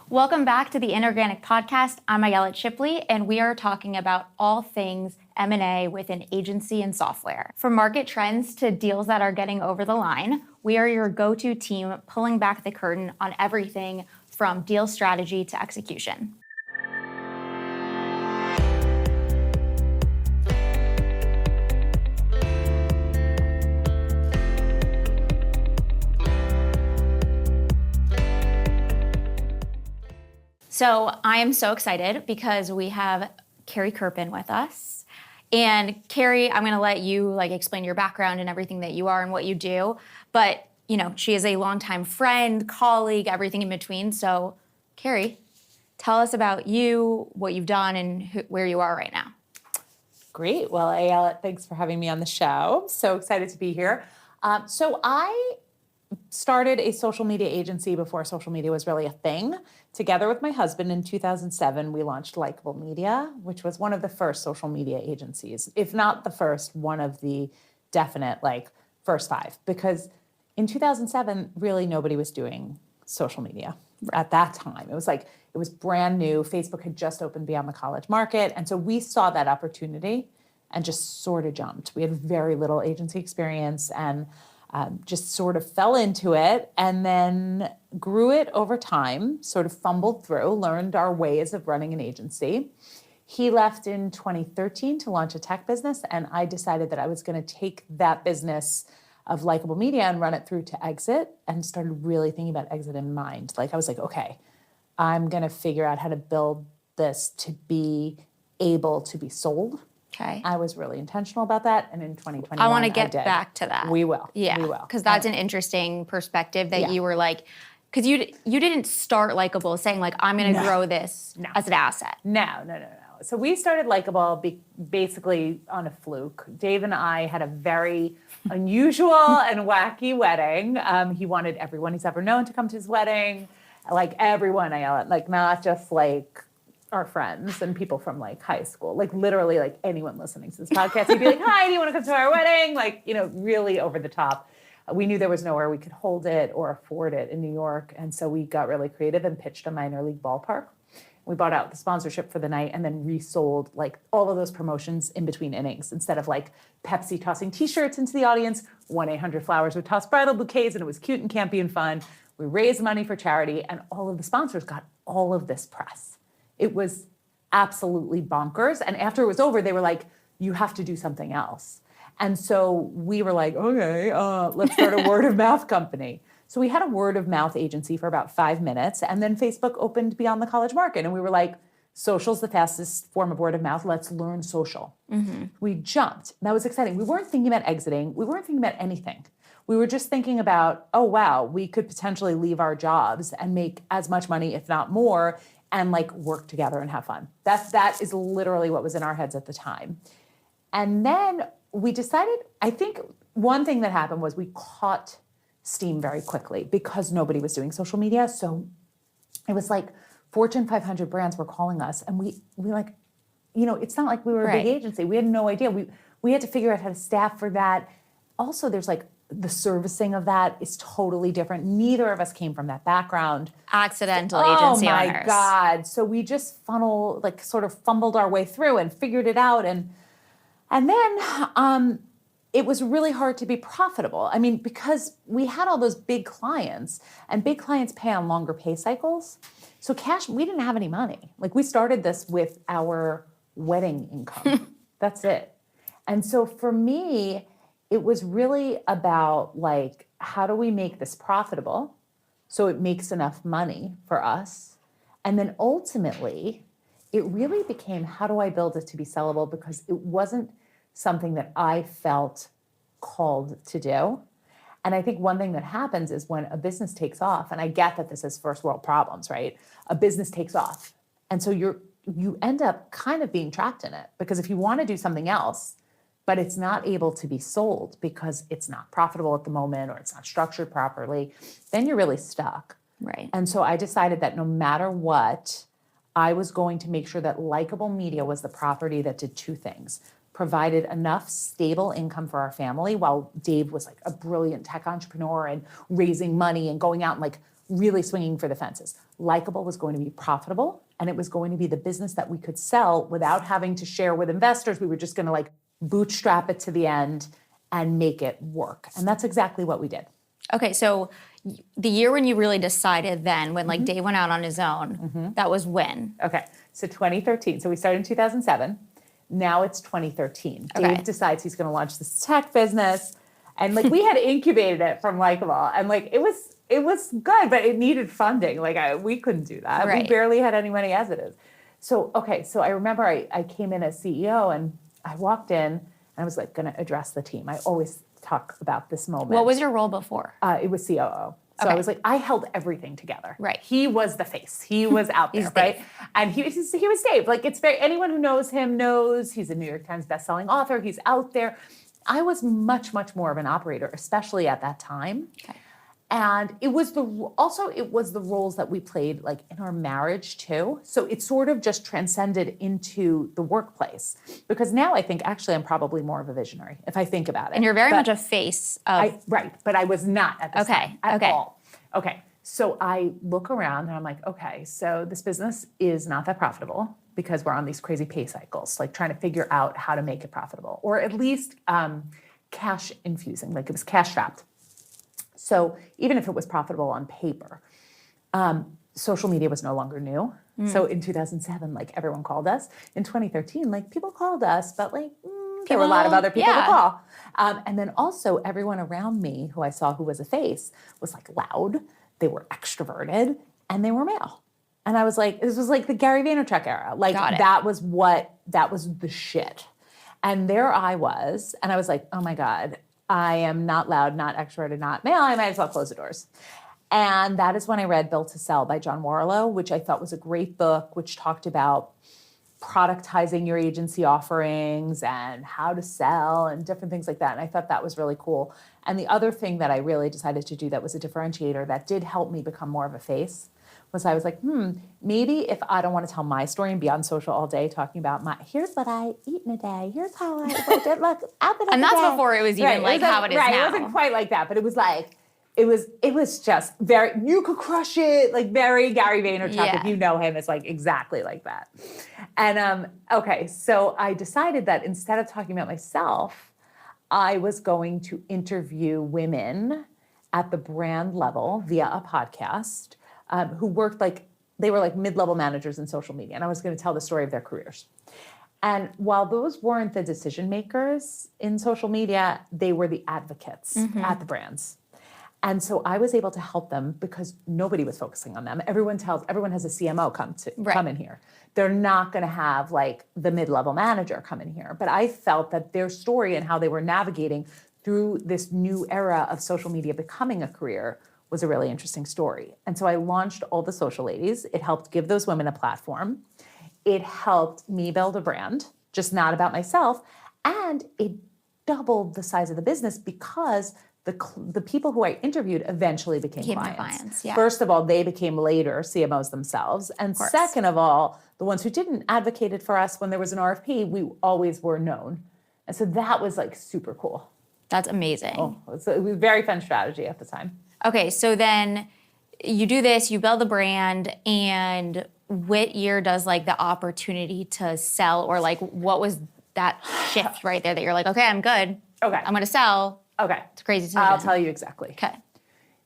Welcome back to the Inorganic Podcast. I'm Ayelet Shipley, and we are talking about all things M&A within agency and software. From market trends to deals that are getting over the line, we are your go-to team pulling back the curtain on everything from deal strategy to execution. So I am so excited because we have Carrie Kerpen with us. And Carrie, I'm gonna let you explain your background and everything that you are and what you do. But she is a longtime friend, colleague, everything in between. So Carrie, tell us about you, what you've done, and where you are right now. Great. Well, Ayelet, thanks for having me on the show. So excited to be here. So I started a social media agency before social media was really a thing. Together with my husband in 2007, we launched Likeable Media, which was one of the first social media agencies, if not the first, one of the definite first five. Because in 2007, really nobody was doing social media at that time. It was brand new. Facebook had just opened beyond the college market. And so we saw that opportunity and just sort of jumped. We had very little agency experience and just sort of fell into it and then grew it over time, sort of fumbled through, learned our ways of running an agency. He left in 2013 to launch a tech business, and I decided that I was going to take that business of Likeable Media and run it through to exit, and started really thinking about exit in mind. I was like, okay, I'm going to figure out how to build this to be able to be sold. Okay. I was really intentional about that, and in 2021, I want to get back to that. We will. Yeah, we will. Because that's an interesting perspective that you were because you didn't start Likeable saying I'm going to grow this as an asset. No. So we started Likeable basically on a fluke. Dave and I had a very unusual and wacky wedding. He wanted everyone he's ever known to come to his wedding, everyone. Not just our friends and people from high school, literally anyone listening to this podcast, he'd be like, hi, do you want to come to our wedding? Really over the top. We knew there was nowhere we could hold it or afford it in New York. And so we got really creative and pitched a minor league ballpark. We bought out the sponsorship for the night and then resold all of those promotions in between innings. Instead of Pepsi tossing t-shirts into the audience, 1-800-Flowers would toss bridal bouquets, and it was cute and campy and fun. We raised money for charity, and all of the sponsors got all of this press. It was absolutely bonkers. And after it was over, they were like, you have to do something else. And so we were like, okay, let's start a word of mouth company. So we had a word of mouth agency for about 5 minutes. And then Facebook opened beyond the college market. And we were like, social's the fastest form of word of mouth. Let's learn social. Mm-hmm. We jumped. That was exciting. We weren't thinking about exiting. We weren't thinking about anything. We were just thinking about, oh, wow, we could potentially leave our jobs and make as much money, if not more, and work together and have fun. That is literally what was in our heads at the time. And then we decided, I think one thing that happened was we caught steam very quickly because nobody was doing social media. So it was Fortune 500 brands were calling us, and we it's not like we were a big agency. We had no idea. We had to figure out how to staff for that. Also, there's the servicing of that is totally different. Neither of us came from that background. Accidental agency owners. Oh my God. So we just sort of fumbled our way through and figured it out. And then it was really hard to be profitable. I mean, because we had all those big clients, and big clients pay on longer pay cycles. So we didn't have any money. We started this with our wedding income. That's it. And so for me, it was really about how do we make this profitable so it makes enough money for us? And then ultimately, it really became, how do I build it to be sellable? Because it wasn't something that I felt called to do. And I think one thing that happens is when a business takes off, and I get that this is first world problems, right? A business takes off. And so you end up kind of being trapped in it, because if you want to do something else, but it's not able to be sold because it's not profitable at the moment or it's not structured properly, then you're really stuck. Right. And so I decided that no matter what, I was going to make sure that Likeable Media was the property that did two things. Provided enough stable income for our family while Dave was a brilliant tech entrepreneur and raising money and going out and really swinging for the fences. Likeable was going to be profitable, and it was going to be the business that we could sell without having to share with investors. We were just going to like bootstrap it to the end and make it work. And that's exactly what we did. Okay, so the year when you really decided then, when like Dave went out on his own, that was when? Okay, so 2013. So we started in 2007. Now it's 2013. Okay. Dave decides he's going to launch this tech business. And like we had incubated it from Likeable, and like it was good, but it needed funding. Like we couldn't do that. Right. We barely had any money as it is. So I remember I came in as CEO, and I walked in and I was like going to address the team. I always talk about this moment. What was your role before? It was COO. So Okay. I was like, I held everything together. Right. He was the face. He was out there, He's right? Dave. And he was Dave. Like it's very, anyone who knows him knows he's a New York Times bestselling author. He's out there. I was much, much more of an operator, especially at that time. Okay. And it was the roles that we played like in our marriage too. So it sort of just transcended into the workplace, because now I think actually I'm probably more of a visionary if I think about it. And you're very But much a face of... right, but I was not at this Okay, time at okay. all. Okay, so I look around and I'm like, okay, so this business is not that profitable because we're on these crazy pay cycles, like trying to figure out how to make it profitable, or at least cash infusing, like it was cash strapped. So even if it was profitable on paper, social media was no longer new. So in 2007, like everyone called us. In 2013, like people called us, but like there were a lot of other people to call. And then also everyone around me who I saw who was a face was like loud, they were extroverted, and they were male. And I was like, this was like the Gary Vaynerchuk era. Like that was the shit. And there I was, and I was like, oh my God, I am not loud, not extroverted, not male. I might as well close the doors. And that is when I read Built to Sell by John Warlow, which I thought was a great book, which talked about productizing your agency offerings and how to sell and different things like that. And I thought that was really cool. And the other thing that I really decided to do that was a differentiator that did help me become more of a face was I was like, maybe if I don't want to tell my story and be on social all day talking about here's what I eat in a day, here's how I look outfit of And the that's day. before it was even like how it is now. now. It wasn't quite like that, but it was like, it was just very, you could crush it, like very Gary Vaynerchuk, if you know him, it's like exactly like that. And okay, so I decided that instead of talking about myself, I was going to interview women at the brand level via a podcast who worked they were like mid-level managers in social media. And I was going to tell the story of their careers. And while those weren't the decision makers in social media, they were the advocates at the brands. And so I was able to help them because nobody was focusing on them. Everyone has a CMO come in here. They're not going to have like the mid-level manager come in here. But I felt that their story and how they were navigating through this new era of social media becoming a career was a really interesting story. And so I launched All the Social Ladies. It helped give those women a platform. It helped me build a brand, just not about myself. And it doubled the size of the business because the people who I interviewed eventually became clients. Yeah. First of all, they became later CMOs themselves. And second of all, the ones who didn't advocated for us when there was an RFP, we always were known. And so that was like super cool. That's amazing. Oh, it was a very fun strategy at the time. Okay, so then you do this, you build the brand, and what year does like the opportunity to sell, or like what was that shift right there that you're like, okay, I'm good. Okay. I'm going to sell. Okay. It's a crazy decision. I'll tell you exactly. Okay.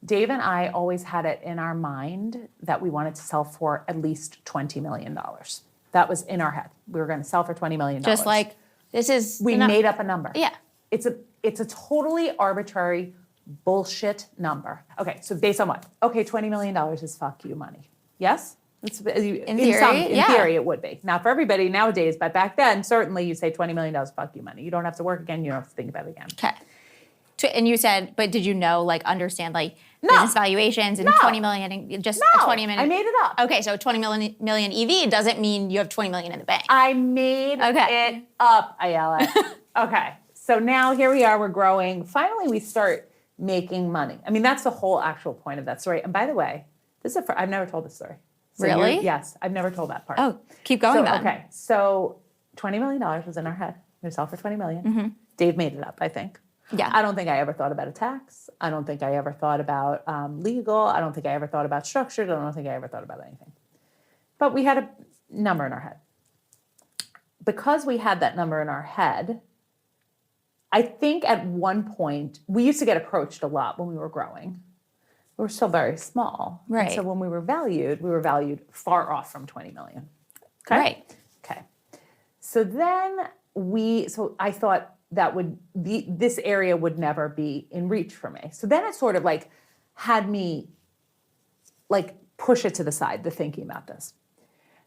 Dave and I always had it in our mind that we wanted to sell for at least $20 million. That was in our head. We were going to sell for $20 million. Just like, this is... We made up a number. Yeah. It's a totally arbitrary bullshit number. Okay, so based on what? Okay, $20 million is fuck you money. Yes? In theory, it would be. Not for everybody nowadays, but back then, certainly you say $20 million fuck you money. You don't have to work again. You don't have to think about it again. Okay. And you said, but did you know, like, understand, like, business valuations and 20 million, and just a 20 million? I made it up. Okay, so 20 million EV doesn't mean you have 20 million in the bank. I made it up, Ayala. Okay, so now here we are, we're growing. Finally, we start making money. I mean, that's the whole actual point of that story. And by the way, I've never told this story. So really? Yes, I've never told that part. Oh, keep going then. Okay, so $20 million was in our head. We sell for $20 million. Dave made it up, I think. Yeah. I don't think I ever thought about a tax. I don't think I ever thought about legal. I don't think I ever thought about structured. I don't think I ever thought about anything. But we had a number in our head. Because we had that number in our head, I think at one point, we used to get approached a lot when we were growing. We were still very small. Right. And so when we were valued far off from 20 million. Okay? Right. Okay. So then I thought this area would never be in reach for me. So then it sort of like had me like push it to the side, the thinking about this.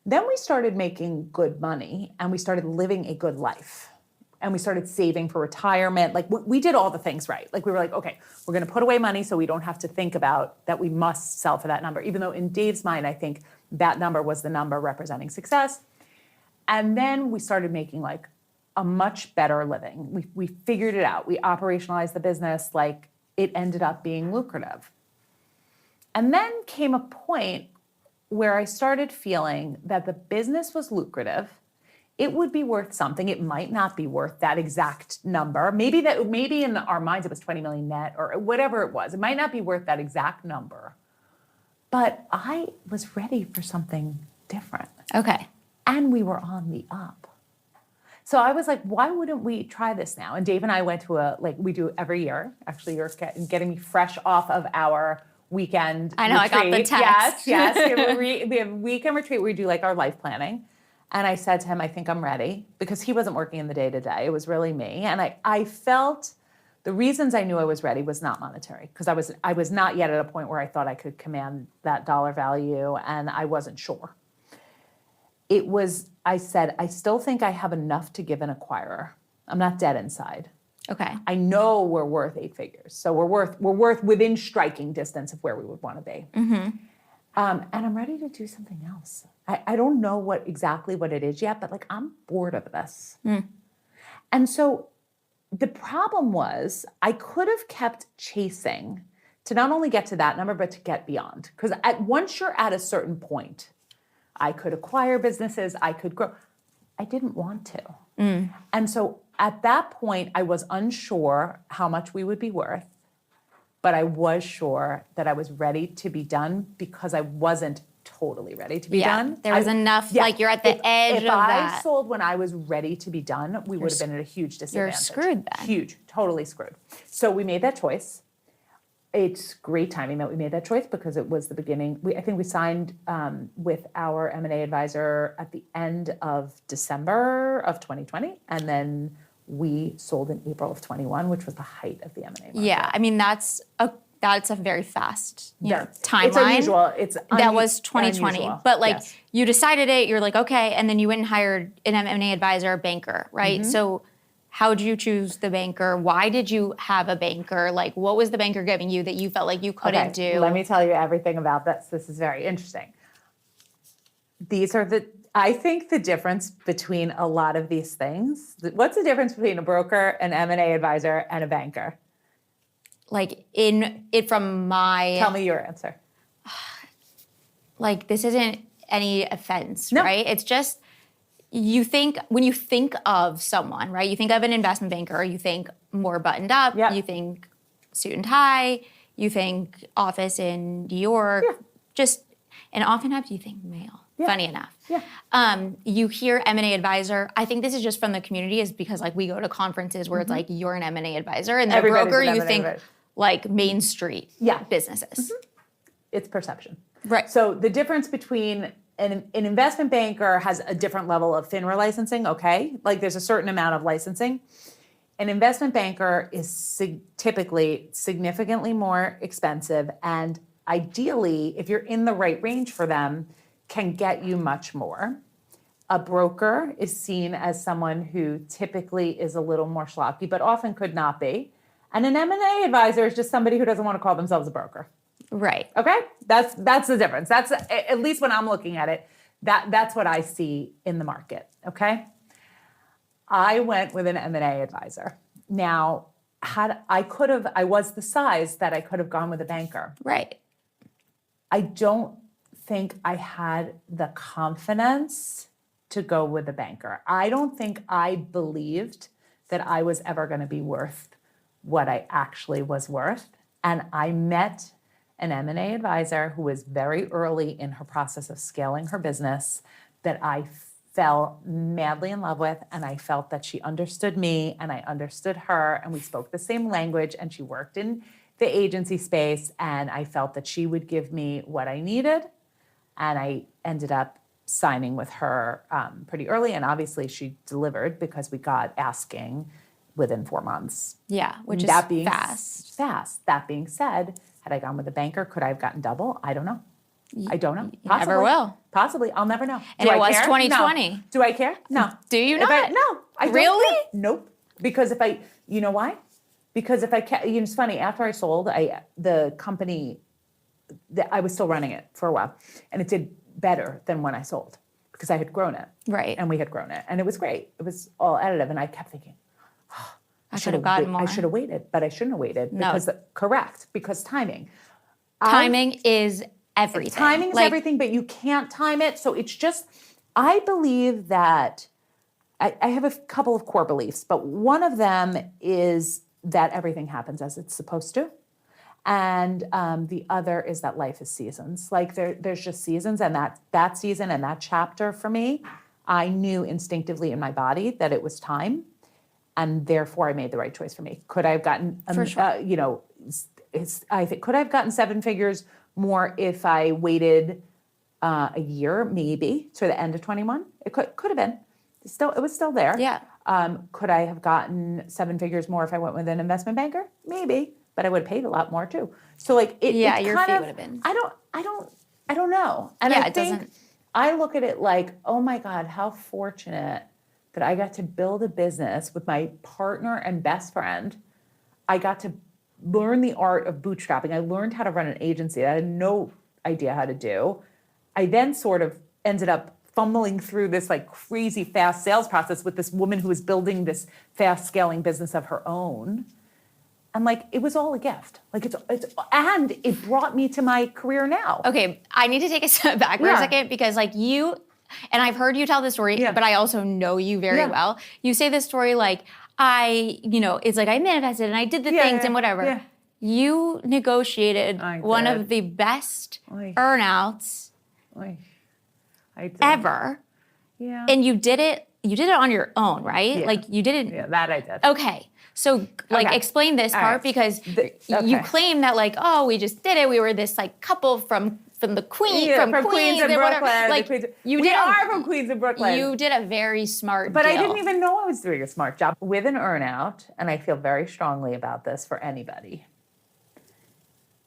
Then we started making good money and we started living a good life. And we started saving for retirement. Like we did all the things right. Like we were like, okay, we're going to put away money so we don't have to think about that we must sell for that number. Even though in Dave's mind, I think that number was the number representing success. And then we started making like a much better living. We figured it out. We operationalized the business. Like it ended up being lucrative. And then came a point where I started feeling that the business was lucrative. It would be worth something. It might not be worth that exact number. Maybe in our minds it was 20 million net or whatever it was. It might not be worth that exact number. But I was ready for something different. Okay. And we were on the up. So I was like, why wouldn't we try this now? And Dave and I went to we do every year. Actually, you're getting me fresh off of our weekend I know, retreat. I got the text. Yes. We have a weekend retreat where we do like our life planning. And I said to him, I think I'm ready, because he wasn't working in the day-to-day. It was really me. And I felt the reasons I knew I was ready was not monetary, because I was not yet at a point where I thought I could command that dollar value, and I wasn't sure. I said, I still think I have enough to give an acquirer. I'm not dead inside. Okay. I know we're worth 8 figures. So we're worth within striking distance of where we would want to be. Mm-hmm. And I'm ready to do something else. I don't know exactly what it is yet, but like I'm bored of this. Mm. And so the problem was I could have kept chasing to not only get to that number, but to get beyond. Because once you're at a certain point, I could acquire businesses, I could grow. I didn't want to. Mm. And so at that point, I was unsure how much we would be worth, but I was sure that I was ready to be done because I wasn't totally ready to be done. There was enough, like you're at the edge of that. If I sold when I was ready to be done, we would have been at a huge disadvantage. You're screwed then. Huge, totally screwed. So we made that choice. It's great timing that we made that choice because it was the beginning. I think we signed with our M&A advisor at the end of December of 2020, and then we sold in April of 21, which was the height of the M&A market. Yeah, I mean that's a very fast timeline. It's unusual. That was 2020, unusual. But like Yes. you decided it, you're like okay, and then you went and hired an M&A advisor, a banker, right? Mm-hmm. So how did you choose the banker? Why did you have a banker? Like what was the banker giving you that you felt like you couldn't do? Let me tell you everything about this. This is very interesting. I think the difference between a lot of these things, what's the difference between a broker, an M&A advisor, and a banker? Like from my... Tell me your answer. Like this isn't any offense, No. right? It's just, when you think of someone, right? You think of an investment banker, you think more buttoned up, you think suit and tie, you think office in New York, and oftentimes you think male. Yeah. Funny enough. Yeah. You hear M&A advisor. I think this is just from the community, is because like we go to conferences where it's like you're an M&A advisor, and the broker you think like Main Street businesses. Mm-hmm. It's perception. Right. So the difference between an investment banker has a different level of FINRA licensing, okay? Like there's a certain amount of licensing. An investment banker is typically significantly more expensive, and ideally, if you're in the right range for them, can get you much more. A broker is seen as someone who typically is a little more schlocky, but often could not be. And an M&A advisor is just somebody who doesn't want to call themselves a broker. Right. Okay? That's the difference. That's, at least when I'm looking at it, that's what I see in the market, okay? I went with an M&A advisor. Now, I was the size that I could have gone with a banker. Right. I don't think I had the confidence to go with a banker. I don't think I believed that I was ever going to be worth what I actually was worth. And I met an M&A advisor who was very early in her process of scaling her business that I fell madly in love with, and I felt that she understood me and I understood her, and we spoke the same language, and she worked in the agency space, and I felt that she would give me what I needed, and I ended up signing with her pretty early, and obviously she delivered because we got asking within 4 months. Yeah, which is That being fast. fast. That being said, had I gone with a banker, could I have gotten double? I don't know. I don't know. You never will. Possibly. I'll never know. And Do it I was care? 2020. No. Do I care? No. Do you If not? no. I don't Really? care. Nope. Because if I, you know why? Because if I, it's funny, after I sold, the company, I was still running it for a while, and it did better than when I sold because I had grown it. Right. And we had grown it, and it was great. It was all additive, and I kept thinking, I should have gotten more. I should have waited, but I shouldn't have waited because timing. Timing is everything. Timing is everything, but you can't time it. So it's just, I believe that I have a couple of core beliefs, but one of them is that everything happens as it's supposed to. And the other is that life is seasons. Like there's just seasons, and that season and that chapter for me, I knew instinctively in my body that it was time, and therefore I made the right choice for me. Could I have gotten, For sure. I think, could I have gotten 7 figures more if I waited a year, maybe, to the end of 21? It could have been. It was still there. Yeah. Could I have gotten 7 figures more if I went with an investment banker? Maybe, but I would have paid a lot more too. So like Yeah, it your kind fee of, would have been. I don't know. And Yeah, I it think doesn't. I look at it like, oh my God, how fortunate that I got to build a business with my partner and best friend. I got to learn the art of bootstrapping. I learned how to run an agency that I had no idea how to do. I then sort of ended up fumbling through this like crazy fast sales process with this woman who was building this fast scaling business of her own. And like, it was all a gift. Like and it brought me to my career now. Okay, I need to take a step back for a second because like you, and I've heard you tell this story, but I also know you very well. You say this story like, it's like I manifested and I did the things and whatever. Yeah. You negotiated one of the best earnouts ever. Yeah. And you did it on your own, right? Yeah. Like you didn't. Yeah, that I did. Okay. So explain this part because you claim that like, oh, we just did it. We were this like couple from the Queens and Brooklyn. Like We are from Queens and Brooklyn. You did a very smart But deal. I didn't even know I was doing a smart job. With an earnout, and I feel very strongly about this for anybody,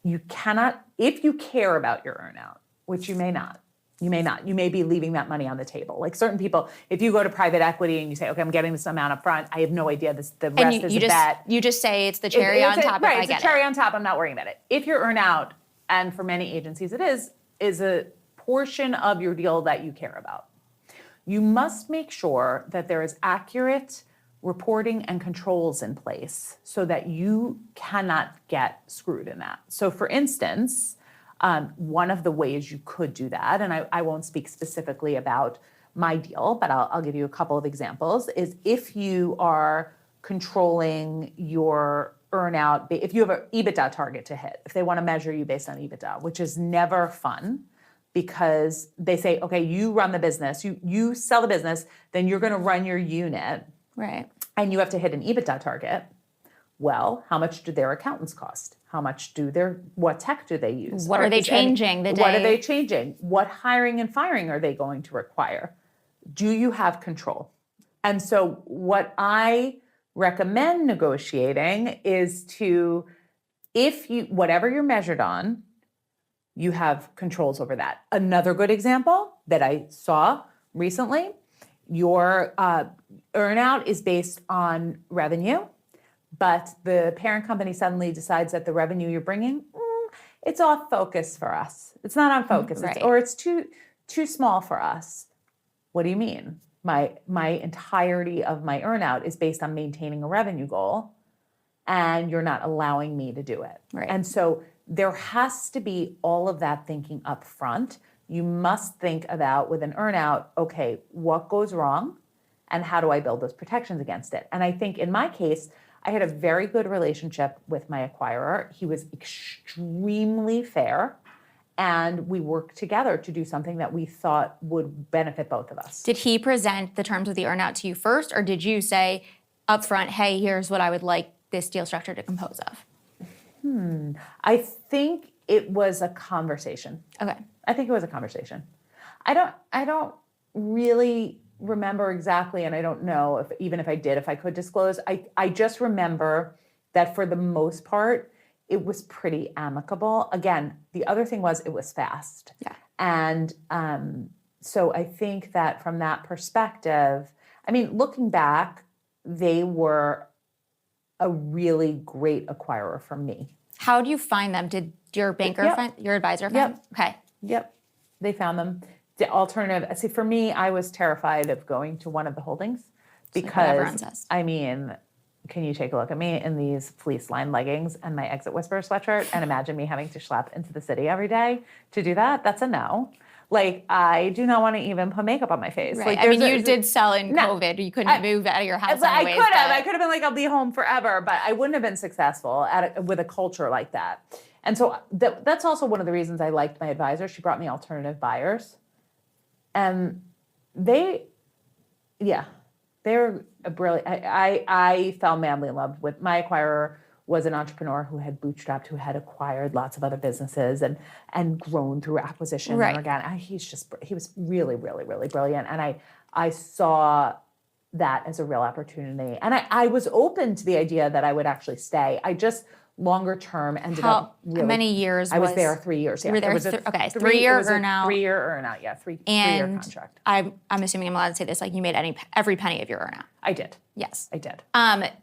you cannot, if you care about your earnout, which you may not, you may be leaving that money on the table. Like certain people, if you go to private equity and you say, okay, I'm getting this amount up front, I have no idea the rest is a bet. You just say it's the cherry on top. Right, it's a cherry on top. I'm not worrying about it. If your earnout, and for many agencies it is a portion of your deal that you care about, you must make sure that there is accurate reporting and controls in place so that you cannot get screwed in that. So for instance, one of the ways you could do that, and I won't speak specifically about my deal, but I'll give you a couple of examples, is if you are controlling your earnout, if you have an EBITDA target to hit, if they want to measure you based on EBITDA, which is never fun because they say, okay, you run the business, you sell the business, then you're going to run your unit. Right. And you have to hit an EBITDA target. Well, how much do their accountants cost? How much what tech do they use? What are they changing the day? What are they changing? What hiring and firing are they going to require? Do you have control? And so what I recommend negotiating is whatever you're measured on, you have controls over that. Another good example that I saw recently, your earnout is based on revenue, but the parent company suddenly decides that the revenue you're bringing, it's off focus for us. It's not on focus, right. or it's too small for us. What do you mean? My entirety of my earnout is based on maintaining a revenue goal, and you're not allowing me to do it. Right. And so there has to be all of that thinking up front. You must think about with an earnout, okay, what goes wrong and how do I build those protections against it? And I think in my case, I had a very good relationship with my acquirer. He was extremely fair, and we worked together to do something that we thought would benefit both of us. Did he present the terms of the earnout to you first, or did you say up front, hey, here's what I would like this deal structure to compose of? I think it was a conversation. Okay. I think it was a conversation. I don't really remember exactly, and I don't know if even if I did, if I could disclose. I just remember that for the most part, it was pretty amicable. Again, the other thing was it was fast. Yeah. And so I think that from that perspective, I mean, looking back, they were a really great acquirer for me. How do you find them? Did your banker find, your advisor find? Yep. Okay. Yep, they found them. The alternative, see, for me, I was terrified of going to one of the holdings Like what everyone because, says. I mean, can you take a look at me in these fleece lined leggings and my Exit Whisperer sweatshirt and imagine me having to schlep into the city every day to do that? That's a no. Like, I do not want to even put makeup on my face. Right. Like, I mean, there's you did sell in No. COVID. You couldn't move out of your house I anyways. could have. I could have been like, I'll be home forever, but I wouldn't have been successful with a culture like that. And so that's also one of the reasons I liked my advisor. She brought me alternative buyers. And they're a brilliant. I fell madly in love with my acquirer. Was an entrepreneur who had bootstrapped, who had acquired lots of other businesses and grown through acquisition. Right. And organic. He was really, really, really brilliant. And I saw that as a real opportunity. And I was open to the idea that I would actually stay. I just longer term ended up really. How many years I was there 3 years. Yeah. You were there It was a 3-year earnout. 3-year earnout, yeah. Three-year contract. I'm assuming I'm allowed to say this, like you made every penny of your earnout. I did. Yes. I did.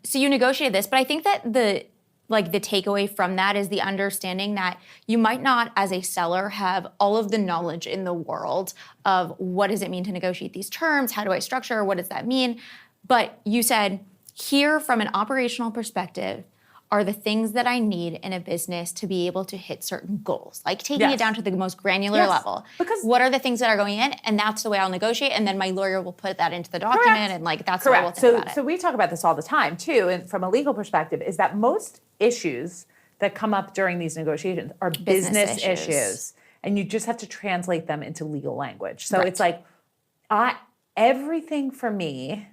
So you negotiated this, but I think that the takeaway from that is the understanding that you might not, as a seller, have all of the knowledge in the world of what does it mean to negotiate these terms, how do I structure, what does that mean? But you said, here from an operational perspective, are the things that I need in a business to be able to hit certain goals, like taking it down to the most granular level. Because what are the things that are going in, and that's the way I'll negotiate, and then my lawyer will put that into the document, and that's the way we'll think about it. So we talk about this all the time too, and from a legal perspective, is that most issues that come up during these negotiations are business issues, and you just have to translate them into legal language. So it's like, everything for me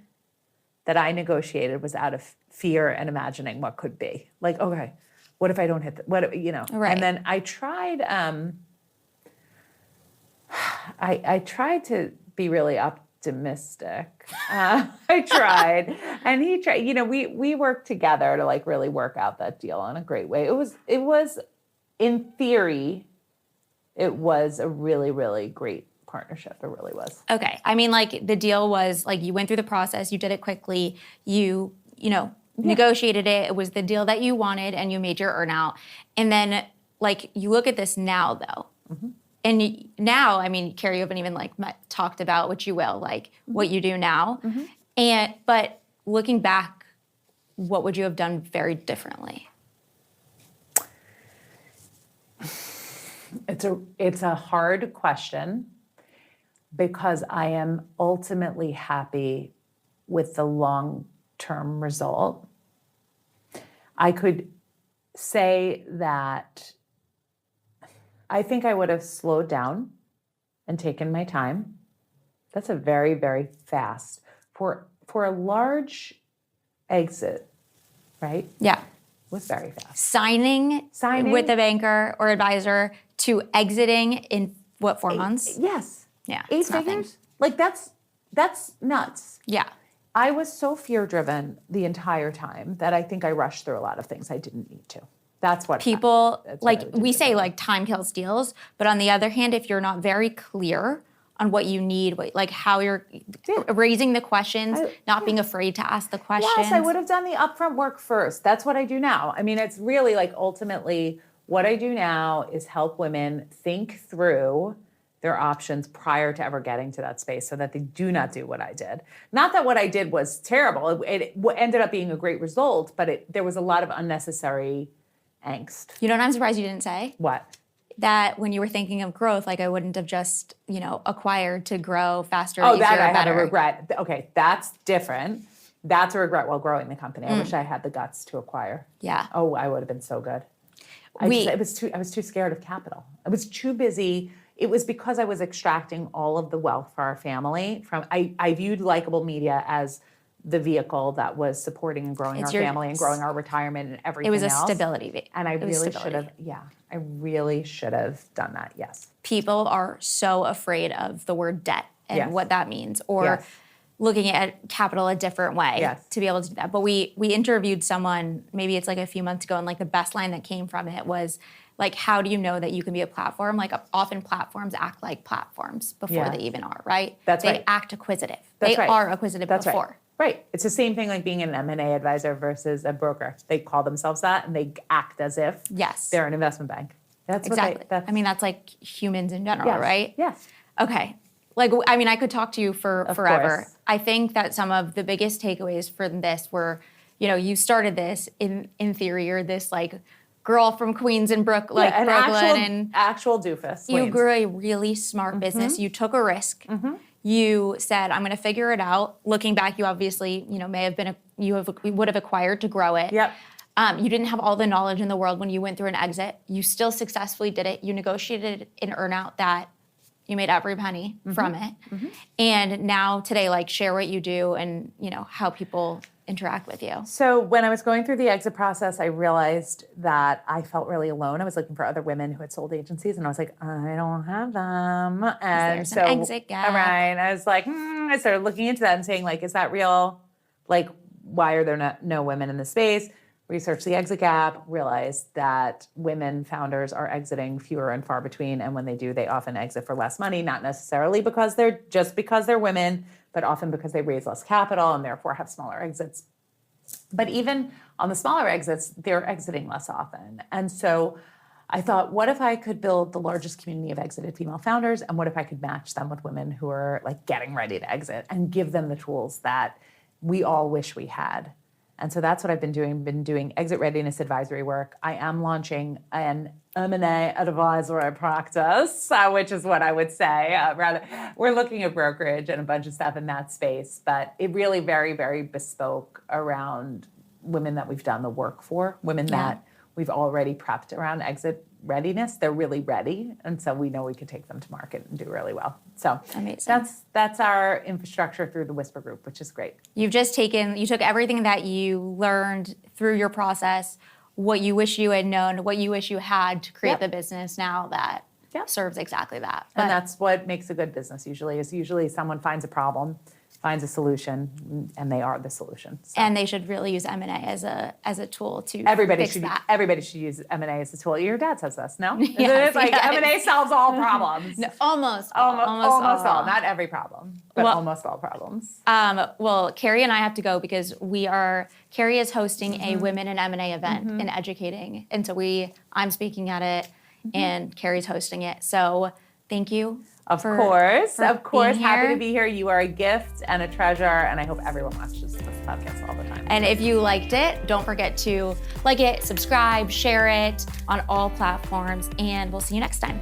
that I negotiated was out of fear and imagining what could be. Like, okay, what if I don't hit Right. And then I tried, I tried to be really optimistic. I tried, and he tried. We worked together to like really work out that deal in a great way. It was, in theory, it was a really, really great partnership. It really was. Okay. I mean, like the deal was like you went through the process, you did it quickly, you negotiated it. It was the deal that you wanted, and you made your earnout. And then, like, you look at this now, though. Mm-hmm. And now, I mean, Carrie, you haven't even talked about what you will, like what you do now. Mm-hmm. But looking back, what would you have done very differently? It's a hard question because I am ultimately happy with the long-term result. I could say that I think I would have slowed down and taken my time. That's a very, very fast for a large exit, right? Yeah. Was very fast. Signing with a banker or advisor to exiting in what, 4 months? Yes. Yeah. 8 it's nothing. figures? Like that's nuts. Yeah. I was so fear-driven the entire time that I think I rushed through a lot of things I didn't need to. That's what People, that's what I would do we say differently. like time kills deals, but on the other hand, if you're not very clear on what you need, like how you're raising the questions, not being afraid to ask the questions. Yes, I would have done the upfront work first. That's what I do now. I mean, it's really like ultimately what I do now is help women think through their options prior to ever getting to that space so that they do not do what I did. Not that what I did was terrible. It ended up being a great result, but there was a lot of unnecessary angst. You know what I'm surprised you didn't say? What? That when you were thinking of growth, like I wouldn't have just, acquired to grow faster, Oh, easier, that I better. had a regret. Okay, that's different. That's a regret while growing the company. I wish I had the guts to acquire. Yeah. Oh, I would have been so good. I was too scared of capital. I was too busy. It was because I was extracting all of the wealth for our family from, I viewed Likeable Media as the vehicle that was supporting and growing our family and growing our retirement and everything else. It was a stability. And I really should have, I really should have done that, yes. People are so afraid of the word debt and what that means, or looking at capital a different way to be able to do that. But we interviewed someone, maybe it's like a few months ago, and like the best line that came from it was like, how do you know that you can be a platform? Like often platforms act like platforms before they even are, right? They act acquisitive. They are acquisitive before. Right. It's the same thing like being an M&A advisor versus a broker. They call themselves that and they act as if they're an investment bank. That's exactly. That's like humans in general, right? Yes. Okay. Like, I mean, I could talk to you for forever. I think that some of the biggest takeaways from this were, you started this in theory, you're this like girl from Queens and Brooklyn, actual doofus. You grew a really smart business. You took a risk. You said, I'm going to figure it out. Looking back, you obviously, may have been, you would have acquired to grow it. Yep. You didn't have all the knowledge in the world when you went through an exit. You still successfully did it. You negotiated an earnout that you made every penny from it. And now today, like, share what you do and, how people interact with you. So when I was going through the exit process, I realized that I felt really alone. I was looking for other women who had sold agencies, and I was like, I don't have them. And so, an exit gap. Right, I was like, I started looking into that and saying, like, is that real? Like, why are there no women in the space? Researched the exit gap, realized that women founders are exiting fewer and far between, and when they do, they often exit for less money, not necessarily because they're women, but often because they raise less capital and therefore have smaller exits. But even on the smaller exits, they're exiting less often. And so I thought, what if I could build the largest community of exited female founders, and what if I could match them with women who are like getting ready to exit and give them the tools that we all wish we had? And so that's what I've been doing exit readiness advisory work. I am launching an M&A advisory practice, which is what I would say. We're looking at brokerage and a bunch of stuff in that space, but it really very, very bespoke around women that we've done the work for, women that we've already prepped around exit readiness. They're really ready, and so we know we could take them to market and do really well. So amazing. That's our infrastructure through the Whisper Group, which is great. You took everything that you learned through your process, what you wish you had known, what you wish you had to create the business now that serves exactly that. And that's what makes a good business usually someone finds a problem, finds a solution, and they are the solution. So. And they should really use M&A as a tool to everybody fix should that. Everybody should use M&A as a tool. Your dad says this, no? Yes, like M&A solves all problems. No, almost all. Not every problem, but almost all problems. Well, Carrie and I have to go because Carrie is hosting a Women in M&A event and educating. And so I'm speaking at it and Carrie's hosting it. So thank you. Of course. Happy to here. be here. You are a gift and a treasure, and I hope everyone watches this podcast all the time. And if you liked it, don't forget to like it, subscribe, share it on all platforms, and we'll see you next time.